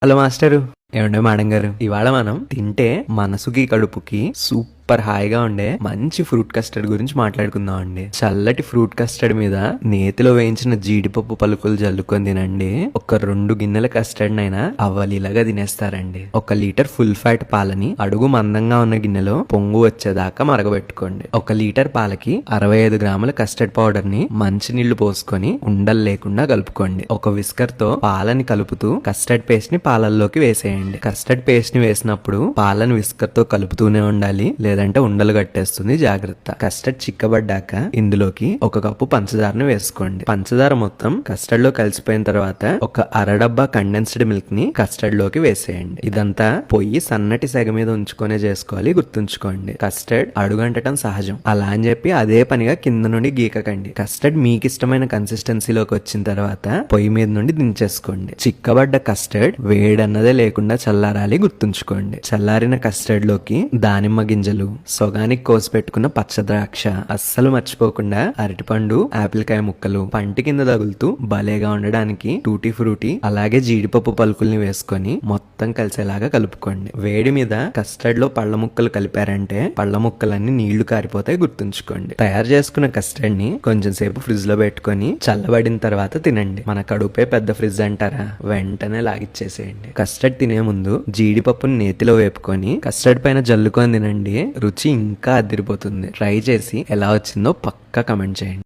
Hello master. ఏమండే madam గారు, ఇవాళ మనం తింటే మనసుకి కడుపుకి సూపర్ హాయిగా ఉండే మంచి ఫ్రూట్ కస్టర్డ్ గురించి మాట్లాడుకుందాం అండి. చల్లటి ఫ్రూట్ కస్టర్డ్ మీద నేతిలో వేయించిన జీడిపప్పు పలుకులు జల్లుకొని తినండి. ఒక 2 గిన్నెల కస్టర్డ్ అయినా అవలీలగా తినేస్తారండి. 1 లీటర్ ఫుల్ ఫ్యాట్ పాలని అడుగు మందంగా ఉన్న గిన్నెలో పొంగు వచ్చేదాకా మరగబెట్టుకోండి. 1 లీటర్ పాలకి 65 గ్రాముల కస్టర్డ్ పౌడర్ ని మంచినీళ్లు పోసుకొని ఉండలు లేకుండా కలుపుకోండి. ఒక విస్కర్ తో పాలని కలుపుతూ కస్టర్డ్ పేస్ట్ ని పాలల్లోకి వేసేయండి. కస్టర్డ్ పేస్ట్ ని వేసినప్పుడు పాలను విస్కర్ తో కలుపుతూనే ఉండాలి, లేదంటే ఉండలు కట్టేస్తుంది. జాగ్రత్త. కస్టర్డ్ చిక్కబడ్డాక ఇందులోకి 1 కప్పు పంచదారను వేసుకోండి. పంచదార మొత్తం కస్టర్డ్ లో కలిసిపోయిన తర్వాత ఒక అరడబ్బా కండెన్స్డ్ మిల్క్ ని కస్టర్డ్ లోకి వేసేయండి. ఇదంతా పొయ్యి సన్నటి సెగ మీద ఉంచుకొనే చేసుకోవాలి, గుర్తుంచుకోండి. కస్టర్డ్ అడుగంటటం సహజం, అలా అని చెప్పి అదే పనిగా కింద నుండి గీకకండి. కస్టర్డ్ మీకు ఇష్టమైన కన్సిస్టెన్సీలోకి వచ్చిన తర్వాత పొయ్యి మీద నుండి దించేసుకోండి. చిక్కబడ్డ కస్టర్డ్ వేడన్నదే లేకుండా చల్లారాలి, గుర్తుంచుకోండి. చల్లారిన కస్టర్డ్ లోకి దానిమ్మ గింజలు, సొగానికి కోసి పెట్టుకున్న పచ్చ ద్రాక్ష, అస్సలు మర్చిపోకుండా అరటిపండు, ఆపిల్ కాయ ముక్కలు పంటి కింద తగులుతూ భలేగా ఉండడానికి టూటీ ఫ్రూటీ అలాగే జీడిపప్పు పలుకుల్ని వేసుకొని మొత్తం కలిసేలాగా కలుపుకోండి. వేడి మీద కస్టర్డ్ లో పళ్ళ ముక్కలు కలిపారంటే పళ్ళ ముక్కలన్నీ నీళ్లు కారిపోతాయి, గుర్తుంచుకోండి. తయారు చేసుకున్న కస్టర్డ్ ని కొంచెం సేపు ఫ్రిడ్జ్ లో పెట్టుకొని చల్లబడిన తర్వాత తినండి. మన కడుపే పెద్ద ఫ్రిడ్జ్ అంటారా, వెంటనే లాగిచ్చేసేయండి. కస్టర్డ్ తినే ముందు జీడిపప్పుని నేతిలో వేపుకొని కస్టర్డ్ పైన జల్లుకొని తినండి. రుచి ఇంకా అదిరిపోతుంది. ట్రై చేసి ఎలా వచ్చిందో పక్కా కమెంట్ చేయండి.